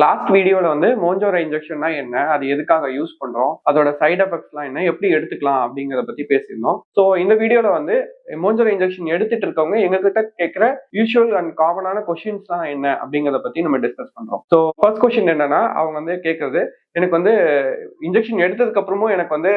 Last வீடியோல வந்து மோஞ்சோரா இன்ஜெக்ஷன்னா என்ன, அது எதுக்காக யூஸ் பண்றோம், அதோட சைடு எஃபெக்ட்ஸ்லாம் என்ன, எப்படி எடுத்துக்கலாம் அப்படிங்கறத பத்தி பேசியிருந்தோம். ஸோ இந்த வீடியோல வந்து மோஞ்சோரா இன்ஜெக்ஷன் எடுத்துட்டு இருக்கவங்க எங்ககிட்ட கேட்கிற யூஷுவல் அண்ட் காமனான கொஸ்டின்ஸ்லாம் என்ன அப்படிங்கறத பத்தி நம்ம டிஸ்கஸ் பண்றோம். ஸோ ஃபர்ஸ்ட் கொஸ்டின் என்னன்னா, அவங்க வந்து கேட்கறது, எனக்கு வந்து இன்ஜெக்ஷன் எடுத்ததுக்கு அப்புறமும் எனக்கு வந்து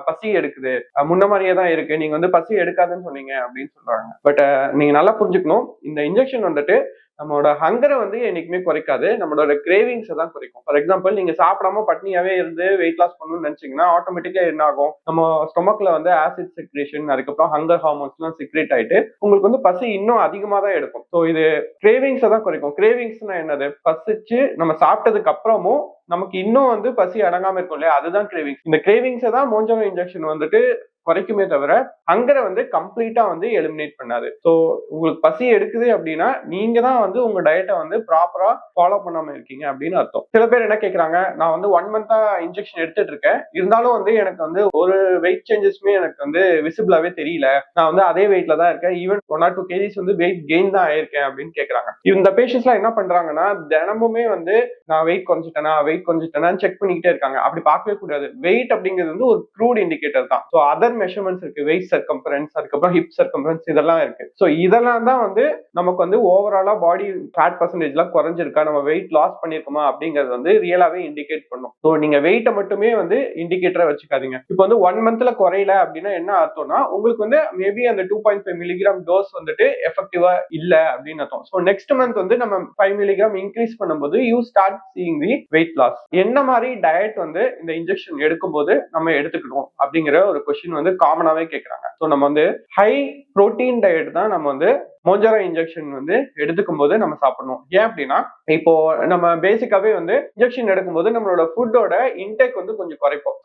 பசி எடுக்குது, முன்ன மாதிரியே தான் இருக்கு, நீங்க வந்து பசி எடுக்காதுன்னு சொன்னீங்க அப்படின்னு சொல்றாங்க. பட் நீங்க நல்லா புரிஞ்சுக்கணும், இந்த இன்ஜெக்ஷன் வந்துட்டு நம்மளோட ஹங்கரை வந்து என்னைக்குமே குறைக்காது, நம்மளோட கிரேவிங்ஸை தான் குறைக்கும். ஃபார் எக்ஸாம்பிள், நீங்க சாப்பிடாம பட்னியாவே இருந்து வெயிட் லாஸ் பண்ணணும்னு நினைச்சீங்கன்னா ஆட்டோமேட்டிக்கா என்ன ஆகும், நம்ம ஸ்டொமக்ல வந்து ஆசிட் செக்ரேஷன், அதுக்கப்புறம் ஹங்கர் ஹார்மோன்ஸ் எல்லாம் செக்ரேட் ஆயிட்டு உங்களுக்கு வந்து பசி இன்னும் அதிகமா தான் எடுக்கும். ஸோ இது கிரேவிங்ஸை தான் குறைக்கும். கிரேவிங்ஸ்னா என்னது, பசிச்சு நம்ம சாப்பிட்டதுக்கு அப்புறமும் நமக்கு இன்னும் வந்து பசி அடங்காம இருக்கும் இல்லையா, அதுதான் கிரேவிங்ஸ். இந்த கிரேவிங்ஸை தான் மோஞ்சோரா இன்ஜெக்ஷன் வந்துட்டு குறைக்குமே தவிர ஹங்கரை வந்து கம்ப்ளீட்டா வந்து எலிமினேட் பண்ணாது. ஸோ உங்களுக்கு பசி எடுக்குது அப்படின்னா நீங்க தான் வந்து உங்க டயட்டை வந்து ப்ராப்பரா ஃபாலோ பண்ணாம இருக்கீங்க அப்படின்னு அர்த்தம். சில பேர் என்ன கேட்கறாங்க, நான் வந்து 1 மந்தா இன்ஜெக்ஷன் எடுத்துட்டு இருக்கேன், இருந்தாலும் வந்து எனக்கு வந்து ஒரு வெயிட் சேஞ்சஸ்மே எனக்கு வந்து விசிபிளாவே தெரியல, நான் வந்து அதே வெயிட்ல தான் இருக்கேன், ஈவன் 1 or 2 kgs வந்து வெயிட் கெயின் தான் ஆயிருக்கேன் அப்படின்னு கேட்கறாங்க. இந்த பேஷண்ட்ஸ் எல்லாம் என்ன பண்றாங்கன்னா, தினமுமே வந்து நான் வெயிட் குறைஞ்சிட்டேனா செக் பண்ணிக்கிட்டே இருக்காங்க. அப்படி பார்க்கவே கூடாது. வெயிட் அப்படிங்கிறது வந்து ஒரு க்ரூட் இண்டிகேட்டர் தான். ஸோ அதர் மெஷர்மெண்ட்ஸ் இருக்கு, வெயிட் சர்க்கம்ஃபரன்ஸ், அதுக்கப்புறம் ஹிப் சர்க்கம்ஃபரன்ஸ், இதெல்லாம் இருக்கு. ஸோ இதெல்லாம் தான் வந்து நமக்கு வந்து ஓவராலா பாடி ஃபேட் பர்சன்டேஜ்லாம் குறைஞ்சிருக்கா, நம்ம வெயிட் லாஸ் பண்ணிருக்கோமா அப்படிங்கிறது வந்து ரியலாவே இண்டிகேட் பண்ணும். ஸோ நீங்க வெயிட்டை மட்டுமே வந்து இண்டிகேட்டரா வச்சுக்காதீங்க. இப்போ வந்து 1 மந்த்ல குறையல அப்படின்னா என்ன அர்த்தம்னா, உங்களுக்கு வந்து மேபி அந்த 2.5 மில்லிகிராம் டோஸ் வந்துட்டு எஃபெக்டிவா இல்ல அப்படின்னு அர்த்தம். ஸோ நெக்ஸ்ட் மந்த் வந்து நம்ம 5 மில்லிகிராம் இன்க்ரீஸ் பண்ணும்போது you start seeing the weight loss. என்ன மாதிரி டயட் வந்து இந்த இன்ஜெக்ஷன் எடுக்கும்போது நம்ம எடுத்துக்கணும் அப்படிங்கிற ஒரு கொஸ்டின் வந்து காமனாவே கேட்கறாங்க. ஸோ நம்ம வந்து ஹை புரோட்டீன் டயட் தான் நம்ம வந்து மோஞ்சோரா இன்ஜெக்ஷன் வந்து எடுத்துக்கும் போது நம்ம சாப்பிடணும். ஏன் அப்படின்னா, இப்போ நம்ம பேசிக்காவே வந்து இன்ஜெக்ஷன் எடுக்கும்போது நம்மளோட ஃபுட்டோட இன்டேக் வந்து கொஞ்சம் குறைப்போம்.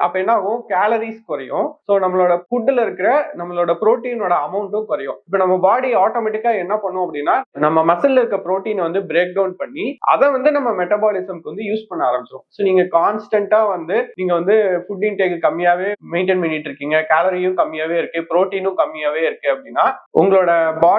அப்ப என்ன ஆகும், கேலரிஸ் குறையும். ஸோ நம்மளோட ஃபுட்ல இருக்கிற நம்மளோட புரோட்டீனோட அமௌண்ட்டும் குறையும். இப்போ நம்ம பாடி ஆட்டோமேட்டிக்கா என்ன பண்ணும் அப்படின்னா, நம்ம மசில்ல இருக்க புரோட்டீனை வந்து பிரேக் டவுன் பண்ணி அதை வந்து நம்ம மெட்டபாலிசம்க்கு வந்து யூஸ் பண்ண ஆரம்பிச்சிடும். ஸோ நீங்க கான்ஸ்டன்டா வந்து நீங்க வந்து ஃபுட் இன்டேக் கம்மியாவே மெயின்டைன் பண்ணிட்டு இருக்கீங்க, கேலரியும் கம்மியாவே இருக்கு, புரோட்டீனும் கம்மியாவே இருக்கு அப்படின்னா உங்களோட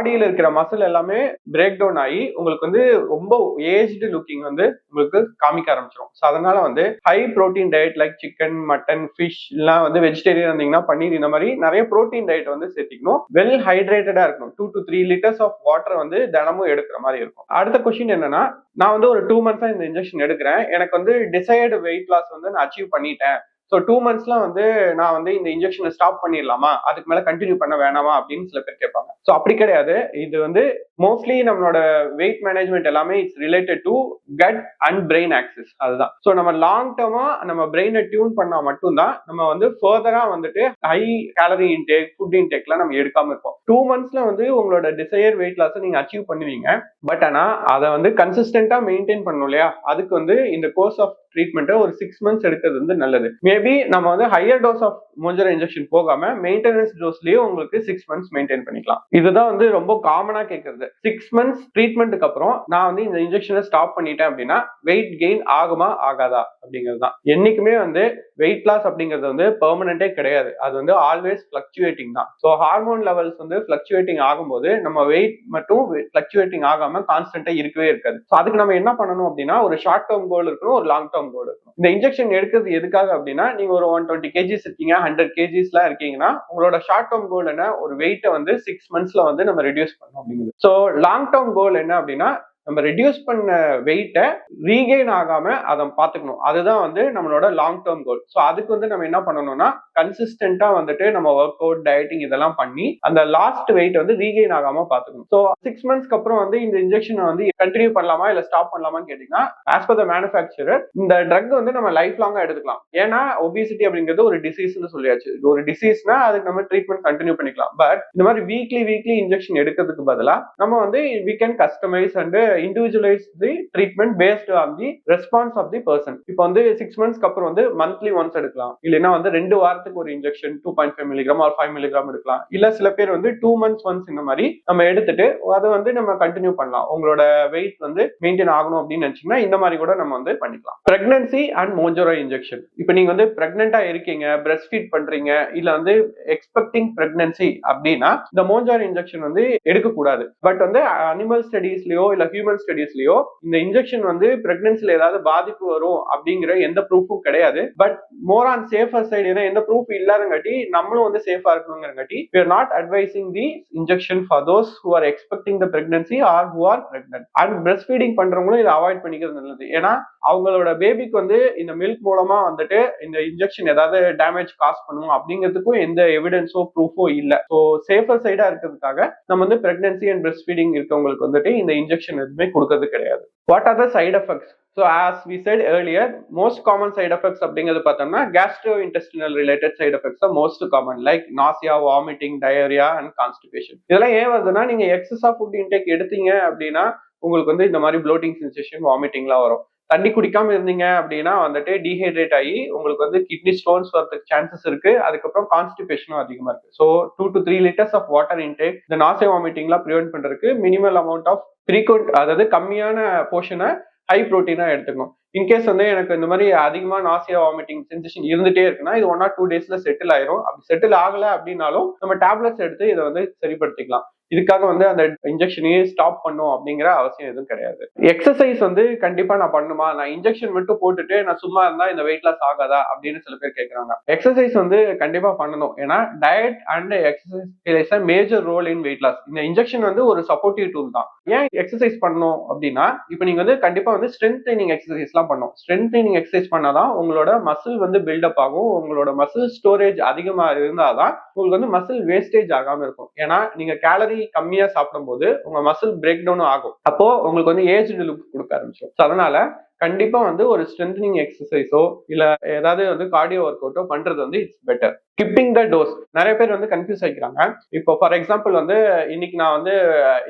பாடியில இருக்கிற மசில் எல்லாமே பிரேக் டவுன் ஆகி உங்களுக்கு வந்து ரொம்ப ஏஜ்டு லுக்கிங் வந்து உங்களுக்கு காமிக்க ஆரம்பிச்சிடும். ஸோ அதனால வந்து high protein diet like chicken, mutton, fish, எல்லாம் வந்து வெஜிடேரியன் இருந்தீங்கன்னா பன்னீர், இந்த மாதிரி நிறைய புரோட்டீன் டயட் வந்து சேர்த்திக்கணும். வெல் ஹைட்ரேட்டடா இருக்கணும். 2 to 3 லிட்டர்ஸ் ஆஃப் வாட்டர் வந்து தினமும் எடுக்கிற மாதிரி இருக்கும். அடுத்த கொஸ்டின் என்னன்னா, நான் வந்து ஒரு 2 மந்த்ஸா இந்த இன்ஜெக்ஷன் எடுக்கிறேன், எனக்கு வந்து டிசைர்டு வெயிட் லாஸ் வந்து நான் அச்சீவ் பண்ணிட்டேன், ஸோ 2 மந்த்ஸ்லாம் வந்து நான் வந்து இந்த இன்ஜெக்ஷனை ஸ்டாப் பண்ணிடலாமா, அதுக்கு மேல கண்டினியூ பண்ண வேணாமா அப்படின்னு சில பேர் கேட்பாங்க. ஸோ அப்படி கிடையாது. இது வந்து மோஸ்ட்லி நம்மளோட வெயிட் மேனேஜ்மெண்ட் எல்லாமே it's related to cut and brain axis. அதுதான். ஸோ நம்ம லாங் டர்மா நம்ம பிரெயினை டியூன் பண்ணா மட்டும்தான் நம்ம வந்து ஃபர்தரா வந்துட்டு ஹை கேலரி இன்டேக், ஃபுட் இன்டேக்லாம் நம்ம எடுக்காம இருப்போம். 2 மந்த்ஸ்ல வந்து உங்களோட டிசையர் வெயிட் லாஸை நீங்க அச்சீவ் பண்ணுவீங்க. பட் ஆனா அதை வந்து கன்சிஸ்டன்டா மெயின்டைன் பண்ணணும் இல்லையா, அதுக்கு வந்து இந்த கோர்ஸ் ஆஃப் ட்ரீட்மெண்ட்டை ஒரு 6 மந்த்ஸ் எடுக்கிறது வந்து நல்லது. மேபி நம்ம வந்து ஹையர் டோஸ் ஆஃப் மோஞ்சோரா இன்ஜெக்ஷன் போகாம மெயின்டெனன்ஸ் டோஸ்லயே உங்களுக்கு 6 மந்த்ஸ் மெயின்டைன் பண்ணிக்கலாம். இதுதான் வந்து ரொம்ப காமனா கேட்கறது. 6 மந்த்ஸ் ட்ரீட்மெண்ட்டுக்கு அப்புறம் நான் வந்து இந்த இன்ஜெக்ஷனை ஸ்டாப் பண்ணிட்டேன் அப்படின்னா வெயிட் கெயின் ஆகுமா ஆகாதா அப்படிங்கிறது தான். என்னைக்குமே வந்து வெயிட் லாஸ் அப்படிங்கிறது வந்து பெர்மனண்டே கிடையாது, அது வந்து ஆல்வேஸ் ஃபிளக்சுவேட்டிங் தான். ஸோ ஹார்மோன் லெவல்ஸ் வந்து ஃபிளக்சுவேட்டிங் ஆகும்போது நம்ம வெயிட் மட்டும் ஃபிளக்சுவேட்டிங் ஆகாம கான்ஸ்டன்டா இருக்கவே இருக்காது. ஸோ அதுக்கு நம்ம என்ன பண்ணணும் அப்படின்னா, ஒரு ஷார்ட் டேர்ம் கோல் இருக்கணும், ஒரு லாங் டேர்ம் கோல் இருக்கணும். இந்த இன்ஜெக்ஷன் எடுக்கிறது எதுக்காக அப்படின்னா, நீங்க ஒரு 120 kgs இருக்கீங்க, 100 kgsலாம் இருக்கீங்கன்னா உங்களோட ஷார்ட் டேர்ம் கோல் என்ன, ஒரு வெயிட்டை வந்து 6 மந்த்ஸ்ல வந்து நம்ம ரெடியூஸ் பண்ணணும் அப்படிங்கிறது. ஸோ லாங் டேர்ம் கோல் என்ன அப்படின்னா, நம்ம ரெடியூஸ் பண்ண வெயிட்டை ரீகெயின் ஆகாம அதை பார்த்துக்கணும். அதுதான் வந்து நம்மளோட லாங் டேர்ம் கோல். ஸோ அதுக்கு வந்து நம்ம என்ன பண்ணணும்னா, கன்சிஸ்டன்டா வந்துட்டு நம்ம ஒர்க் அவுட், டயட்டிங் இதெல்லாம் பண்ணி அந்த லாஸ்ட் வெயிட் வந்து ரீகெயின் ஆகாம பார்த்துக்கணும். ஸோ 6 மந்த்ஸ்க்கு அப்புறம் வந்து இந்த இன்ஜெக்ஷனை வந்து கண்டினியூ பண்ணலாமா இல்ல ஸ்டாப் பண்ணலாமான்னு கேட்டீங்கன்னா, ஆஸ் பர் த மேனுஃபேக்சரர் இந்த ட்ரக் வந்து நம்ம லைஃப் லாங்கா எடுத்துக்கலாம். ஏன்னா ஒபிசிட்டி அப்படிங்கிறது ஒரு டிசீஸ்னு சொல்லியாச்சு. இது ஒரு டிசீஸ்னா அதுக்கு நம்ம ட்ரீட்மெண்ட் கண்டினியூ பண்ணிக்கலாம். பட் இந்த மாதிரி வீக்லி இன்ஜெக்ஷன் எடுக்கிறதுக்கு பதிலா நம்ம வந்து we can customize and individualize the treatment based on the response of the person. இப்போ வந்து 6 மந்த்ஸ்க்கு அப்புறம் வந்து மந்த்லி ஒன்ஸ் எடுக்கலாம், இல்லைன்னா வந்து 2 வாரத்துக்கு ஒரு இன்ஜெக்ஷன் 2.5 மில்லிகிராம் ஆர் 5 மில்லிகிராம் எடுக்கலாம். இல்ல சில பேர் வந்து 2 மந்த்ஸ் ஒன்ஸ் இந்த மாதிரி நம்ம எடுத்துட்டு அதை வந்து நம்ம கண்டினியூ பண்ணலாம். உங்களோட வெயிட் வந்து மெயின்டைன் ஆகணும் அப்படின்னு நினைச்சீங்கன்னா இந்த மாதிரி கூட நம்ம வந்து பண்ணிக்கலாம். Pregnancy and Mounjaro injection. இப்போ நீங்க வந்து பிரெக்னெண்டா இருக்கீங்க, பிரெஸ்ட் ஃபீட் பண்றீங்க, இல்ல வந்து எக்ஸ்பெக்டிங் பிரெக்னன்சி அப்படின்னா இந்த மோஞ்சோரா இன்ஜெக்ஷன் வந்து எடுக்கக்கூடாது. பட் வந்து அனிமல் ஸ்டடீஸ்லயோ இல்ல ஹியூமன் ஸ்டடீஸ்லயோ இந்த இன்ஜெக்ஷன் வந்து பிரெக்னன்சில ஏதாவது பாதிப்பு வரும் அப்படிங்கிற எந்த ப்ரூஃபும் கிடையாது. But more on safer side, ஏன்னா எந்த ப்ரூஃப் இல்லாதங்காட்டி நம்மளும் வந்து சேஃபா இருக்கணுங்கிறங்காட்டி we are not advising the injection for those who are expecting the pregnancy or who are pregnant. And breastfeeding பண்றவங்களும் இதை அவாய்ட் பண்ணிக்கிறது நல்லது. ஏன்னா அவங்களோட பேபிக்கு வந்து இந்த மில்க் மூலமா வந்துட்டு இந்த இன்ஜெக்ஷன் ஏதாவது டேமேஜ் காஸ் பண்ணும் அப்படிங்கிறதுக்கும் எந்த எவிடன்ஸோ ப்ரூஃபோ இல்ல. ஸோ சேஃபர் சைடா இருக்கிறதுக்காக நம்ம வந்து பிரெக்னன்சி அண்ட் பிரெஸ்ட் ஃபீடிங் இருக்கவங்களுக்கு வந்துட்டு இந்த இன்ஜெக்ஷன் எதுவுமே கொடுக்கறது கிடையாது. What are the side effects? So as we said earlier, most common side effects அப்படிங்கிறது பார்த்தோம்னா gastrointestinal related side effects are most common, like nausea, vomiting, diarrhea and constipation. இதெல்லாம் ஏன் வருதுன்னா, நீங்க எக்ஸஸ் ஆஃப் ஃபுட் இன்டேக் எடுத்தீங்க அப்படின்னா உங்களுக்கு வந்து இந்த மாதிரி bloating sensation, vomitingலாம் வரும். தண்ணி குடிக்காம இருந்தீங்க அப்படின்னா வந்துட்டு டீஹைட்ரேட் ஆகி உங்களுக்கு வந்து கிட்னி ஸ்டோன்ஸ் வரதுக்கு சான்சஸ் இருக்கு. அதுக்கப்புறம் கான்ஸ்டிபேஷனும் அதிகமா இருக்கு. So 2 to 3 liters of water intake இந்த நாசியா வாமிட்டிங்லாம் ப்ரிவென்ட் பண்றதுக்கு மினிமல் அமௌண்ட் ஆஃப் ஃப்ரீக்வெண்ட், அதாவது கம்மியான போர்ஷனை ஹை ப்ரோட்டீனா எடுத்துக்கணும். இன்கேஸ் வந்து எனக்கு இந்த மாதிரி அதிகமா நாசியா வாமிட்டிங் சென்சேஷன் இருந்துட்டே இருக்குன்னா இது 1 or 2 daysல செட்டில் ஆயிரும். அப்படி செட்டில் ஆகல அப்படின்னாலும் நம்ம டேப்லெட்ஸ் எடுத்து இதை வந்து சரிப்படுத்திக்கலாம். இதுக்காக வந்து அந்த இன்ஜெக்ஷனையே ஸ்டாப் பண்ணும் அப்படிங்கிற அவசியம் எதுவும் கிடையாது. எக்ஸசைஸ் வந்து கண்டிப்பா நான் பண்ணுமா, நான் இன்ஜெக்ஷன் மட்டும் போட்டுட்டு நான் சும்மா இருந்தா இந்த வெயிட் லாஸ் ஆகாதா அப்படின்னு சில பேர் கேட்கறாங்க. எக்ஸசைஸ் வந்து கண்டிப்பா பண்ணணும். ஏன்னா diet and exercise plays a major role in weight loss. இந்த இன்ஜெக்ஷன் வந்து ஒரு சப்போர்ட்டிவ் டூல் தான். ஏன் எக்ஸசைஸ் பண்ணணும் அப்படின்னா, இப்போ நீங்க வந்து கண்டிப்பா வந்து ஸ்ட்ரென்த் ட்ரைனிங் எக்ஸசைஸ் எல்லாம் பண்ணணும். ஸ்ட்ரென்த் ட்ரைனிங் எக்ஸசைஸ் பண்ணாதான் உங்களோட மசில் வந்து பில்டப் ஆகும். உங்களோட மசில் ஸ்டோரேஜ் அதிகமா இருந்தாதான் உங்களுக்கு வந்து மசில் வேஸ்டேஜ் ஆகாம இருக்கும். ஏன்னா நீங்க கேலரி கம்மியா சாப்பிடும் போது உங்க மசில் பிரேக் டவுன் ஆகும். அப்போ உங்களுக்கு வந்து ஏஜ்டு லுக் கொடுக்க ஆரம்பிச்சிடும். அதனால கண்டிப்பா வந்து ஒரு ஸ்ட்ரென்தனிங் எக்ஸசைஸோ இல்ல ஏதாவது வந்து கார்டியோ ஒர்க் அவுட்டோ பண்றது வந்து it's better. Skipping the dose, நிறைய பேர் வந்து கன்ஃபியூஸ் ஆகிக்கிறாங்க. இப்போ ஃபார் எக்ஸாம்பிள் வந்து இன்னைக்கு நான் வந்து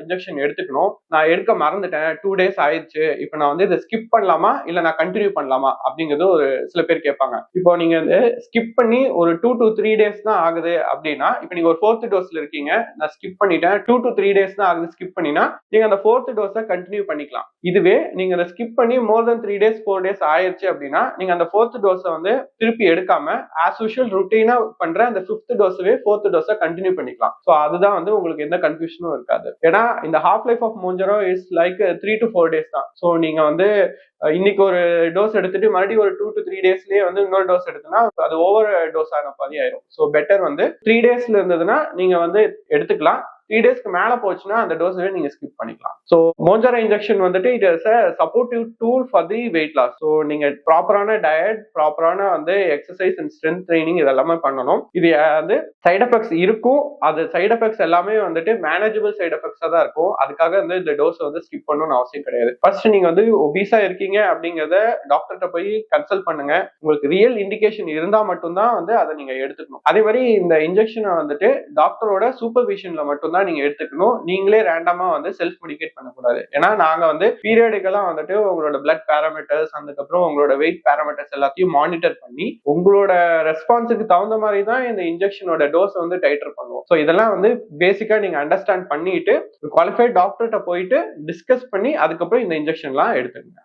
இன்ஜெக்ஷன் எடுத்துக்கணும், நான் எடுக்க மறந்துட்டேன், 2 days ஆயிடுச்சு, இப்போ நான் வந்து இதை ஸ்கிப் பண்ணலாமா இல்ல நான் கண்டினியூ பண்ணலாமா அப்படிங்கிறது ஒரு சில பேர் கேட்பாங்க. இப்போ நீங்க வந்து ஸ்கிப் பண்ணி ஒரு 2 to 3 days தான் ஆகுது அப்படின்னா, இப்போ நீங்க ஒரு 4th டோஸ்ல இருக்கீங்க, நான் ஸ்கிப் பண்ணிட்டேன், 2 to 3 days தான் ஆகுது ஸ்கிப் பண்ணினா நீங்க அந்த 4th டோஸை கண்டினியூ பண்ணிக்கலாம். இதுவே நீங்க அதை ஸ்கிப் பண்ணி மோர் தென் 3 days 4 days ஆயிடுச்சு அப்படின்னா நீங்க அந்த 4th டோஸை வந்து திருப்பி எடுக்காம ஆஸ் யூஷுவல் ருட்டீனா பண்ற அந்த 5th டோஸவே 4th டோஸை கண்டினியூ பண்ணிக்கலாம். ஸோ அதுதான் வந்து உங்களுக்கு எந்த கன்ஃபியூஷனும் இருக்காது. ஏன்னா இந்த half life of Mounjaro is like 3 to 4 days தான். ஸோ நீங்க வந்து இன்னைக்கு ஒரு டோஸ் எடுத்துட்டு மறுபடியும் ஒரு 2 to 3 daysலயே வந்து இன்னொரு டோஸ் எடுத்தோம்னா அது ஓவர் டோஸ் ஆன பாதி ஆயிரும். ஸோ பெட்டர் வந்து 3 daysல இருந்ததுன்னா நீங்க வந்து எடுத்துக்கலாம். 3 daysக்கு மேல போச்சுன்னா அந்த டோஸவே நீங்க ஸ்கிப் பண்ணிக்கலாம். ஸோ மோஞ்சரா இன்ஜெக்ஷன் வந்துட்டு it is a supportive tool for the weight loss. So நீங்க ப்ராப்பரான டயட், ப்ராப்பரான வந்து எக்ஸசைஸ் அண்ட் ஸ்ட்ரென்த் ட்ரைனிங் இதெல்லாமே பண்ணணும். இது வந்து சைட் எஃபெக்ட்ஸ் இருக்கும். அது சைட் எஃபெக்ட்ஸ் எல்லாமே வந்துட்டு மேனேஜபிள் சைட் எஃபெக்ட்ஸா தான் இருக்கும். அதுக்காக வந்து இந்த டோஸ் வந்து ஸ்கிப் பண்ணணும்னு அவசியம் கிடையாது. ஃபர்ஸ்ட் நீங்க வந்து ஒபீஸா இருக்கீங்க அப்படிங்கறத டாக்டர்கிட்ட போய் கன்சல்ட் பண்ணுங்க. உங்களுக்கு ரியல் இண்டிகேஷன் இருந்தா மட்டும்தான் வந்து அதை நீங்க எடுத்துக்கணும். அதே மாதிரி இந்த இன்ஜெக்ஷனை வந்துட்டு டாக்டரோட சூப்பர்விஷன்ல மட்டும்தான் நீங்க எடுத்துக்கணும். நீங்களே ரேண்டமா வந்து செல்ஃப் மெடிகேட் பண்ணக்கூடாது. ஏன்னா நாங்க வந்து பீரியடுக்கெல்லாம் வந்துட்டு உங்களோட பிளட் பேராமீட்டர்ஸ், அதுக்கப்புறம் உங்களோட வெயிட் பேராமீட்டர்ஸ் எல்லாத்தையும் மானிட்டர் பண்ணி உங்களோட ரெஸ்பான்ஸுக்கு தகுந்த மாதிரி தான் இந்த இன்ஜெக்ஷனோட டோஸ் வந்து டைட்டர் பண்ணுவோம். ஸோ இதெல்லாம் வந்து பேசிக்கா நீங்க அண்டர்ஸ்டாண்ட் பண்ணிட்டு குவாலிஃபைட் டாக்டர்கிட்ட போயிட்டு டிஸ்கஸ் பண்ணி அதுக்கப்புறம் இந்த இன்ஜெக்ஷன்லாம் எடுத்துக்கங்க.